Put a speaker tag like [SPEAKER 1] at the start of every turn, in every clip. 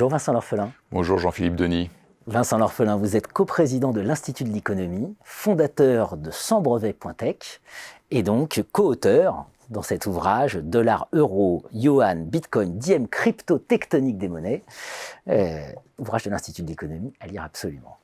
[SPEAKER 1] Bonjour Vincent L'Orphelin.
[SPEAKER 2] Bonjour Jean-Philippe Denis.
[SPEAKER 1] Vincent L'Orphelin, vous êtes coprésident de l'Institut de l'économie, fondateur de Sansbrevet.tech et donc co-auteur dans cet ouvrage Dollar, Euro, Yuan, Bitcoin, Diem, Crypto, Tectonique des monnaies. Ouvrage de l'Institut de l'économie à lire absolument.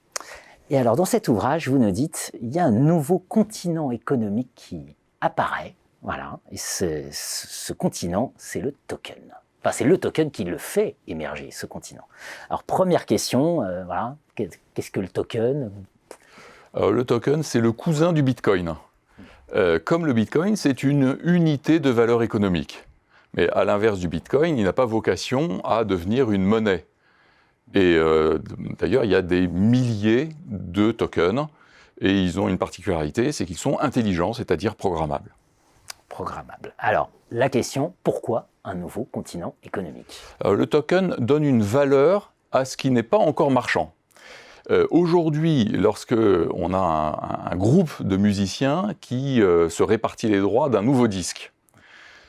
[SPEAKER 1] Et alors dans cet ouvrage, vous nous dites, il y a un nouveau continent économique qui apparaît. Voilà, et ce continent, c'est le token. Enfin, c'est le token qui le fait émerger, ce continent. Alors, première question, voilà, qu'est-ce que le token ?
[SPEAKER 2] Alors, le token, c'est le cousin du Bitcoin. Comme le Bitcoin, c'est une unité de valeur économique. Mais à l'inverse du Bitcoin, il n'a pas vocation à devenir une monnaie. Et d'ailleurs, il y a des milliers de tokens, et ils ont une particularité, c'est qu'ils sont intelligents, c'est-à-dire programmables.
[SPEAKER 1] Programmable. Alors, la question, pourquoi un nouveau continent économique ?
[SPEAKER 2] Alors, le token donne une valeur à ce qui n'est pas encore marchand. Aujourd'hui, lorsque on a un groupe de musiciens qui se répartit les droits d'un nouveau disque,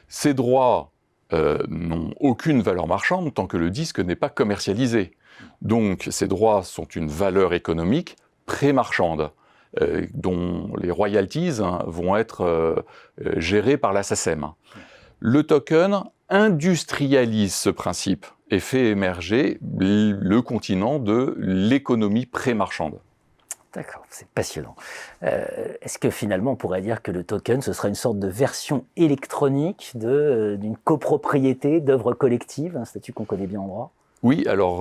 [SPEAKER 2] ces droits n'ont aucune valeur marchande tant que le disque n'est pas commercialisé. Donc, ces droits sont une valeur économique pré-marchande, dont les royalties vont être gérées par la SACEM. Le token industrialise ce principe et fait émerger le continent de l'économie pré-marchande.
[SPEAKER 1] D'accord, c'est passionnant. Est-ce que finalement on pourrait dire que le token, ce serait une sorte de version électronique d'une copropriété d'œuvres collectives, un statut qu'on connaît bien en droit ?
[SPEAKER 2] Oui, alors,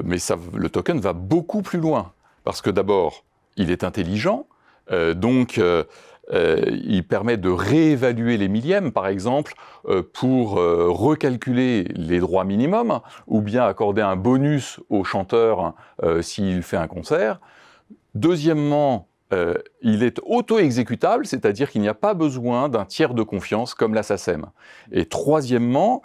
[SPEAKER 2] mais le token va beaucoup plus loin, parce que d'abord, il est intelligent, donc il permet de réévaluer les millièmes, par exemple, pour recalculer les droits minimums, ou bien accorder un bonus au chanteur s'il fait un concert. Deuxièmement, il est auto-exécutable, c'est-à-dire qu'il n'y a pas besoin d'un tiers de confiance comme la SACEM. Et troisièmement,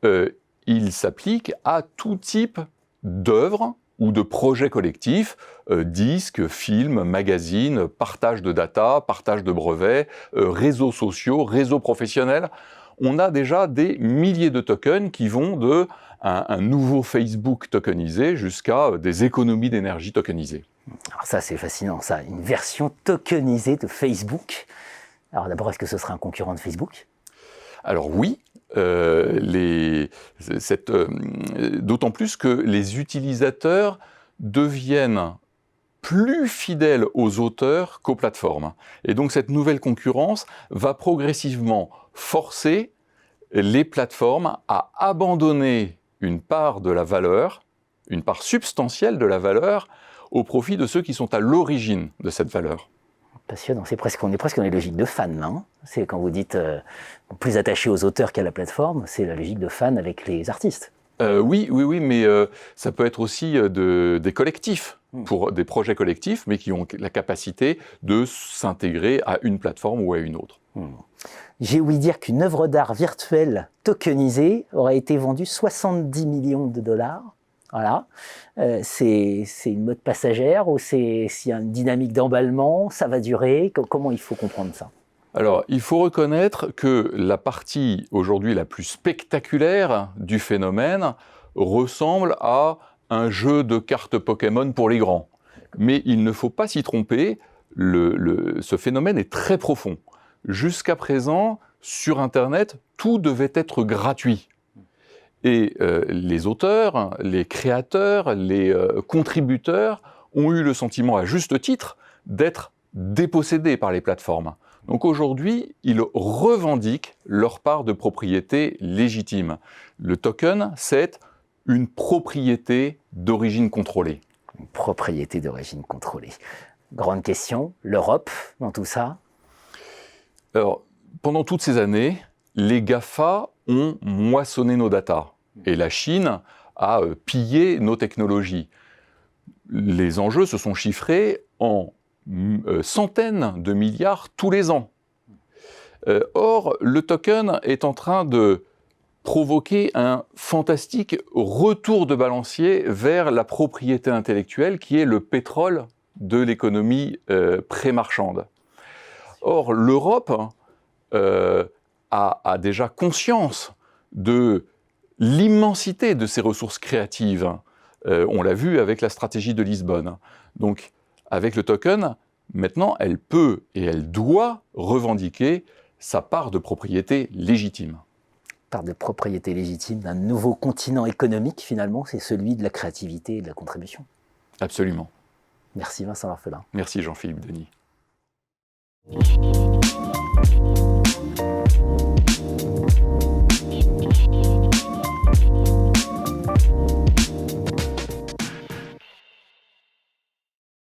[SPEAKER 2] il s'applique à tout type d'œuvres ou de projets collectifs, disques, films, magazines, partage de data, partage de brevets, réseaux sociaux, réseaux professionnels. On a déjà des milliers de tokens qui vont de un nouveau Facebook tokenisé jusqu'à des économies d'énergie tokenisées.
[SPEAKER 1] Alors ça, c'est fascinant, ça, une version tokenisée de Facebook. Alors d'abord, est-ce que ce sera un concurrent de Facebook ?
[SPEAKER 2] Alors oui, d'autant plus que les utilisateurs deviennent plus fidèles aux auteurs qu'aux plateformes. Et donc cette nouvelle concurrence va progressivement forcer les plateformes à abandonner une part de la valeur, une part substantielle de la valeur, au profit de ceux qui sont à l'origine de cette valeur.
[SPEAKER 1] Passionnant, on est presque dans les logiques de fan, non ? C'est quand vous dites plus attaché aux auteurs qu'à la plateforme, c'est la logique de fan avec les artistes.
[SPEAKER 2] Oui, mais ça peut être aussi des collectifs, pour des projets collectifs, mais qui ont la capacité de s'intégrer à une plateforme ou à une autre.
[SPEAKER 1] J'ai ouï dire qu'une œuvre d'art virtuelle tokenisée aurait été vendue 70 millions de dollars. Voilà. C'est une mode passagère ou s'il y a une dynamique d'emballement, ça va durer ? Comment il faut comprendre ça ?
[SPEAKER 2] Alors, il faut reconnaître que la partie aujourd'hui la plus spectaculaire du phénomène ressemble à un jeu de cartes Pokémon pour les grands. Mais il ne faut pas s'y tromper, ce phénomène est très profond. Jusqu'à présent, sur Internet, tout devait être gratuit. Et les auteurs, les créateurs, les contributeurs ont eu le sentiment, à juste titre, d'être dépossédés par les plateformes. Donc aujourd'hui, ils revendiquent leur part de propriété légitime. Le token, c'est une propriété d'origine contrôlée.
[SPEAKER 1] Une propriété d'origine contrôlée. Grande question, l'Europe dans tout ça ?
[SPEAKER 2] Alors, pendant toutes ces années, les GAFA ont moissonné nos datas. Et la Chine a pillé nos technologies. Les enjeux se sont chiffrés en centaines de milliards tous les ans. Or, le token est en train de provoquer un fantastique retour de balancier vers la propriété intellectuelle qui est le pétrole de l'économie pré-marchande. Or, l'Europe a déjà conscience de l'immensité de ses ressources créatives. On l'a vu avec la stratégie de Lisbonne. Donc, avec le token, maintenant, elle peut et elle doit revendiquer sa part de propriété légitime.
[SPEAKER 1] Part de propriété légitime d'un nouveau continent économique, finalement, c'est celui de la créativité et de la contribution.
[SPEAKER 2] Absolument.
[SPEAKER 1] Merci Vincent Orphelin.
[SPEAKER 2] Merci Jean-Philippe Denis.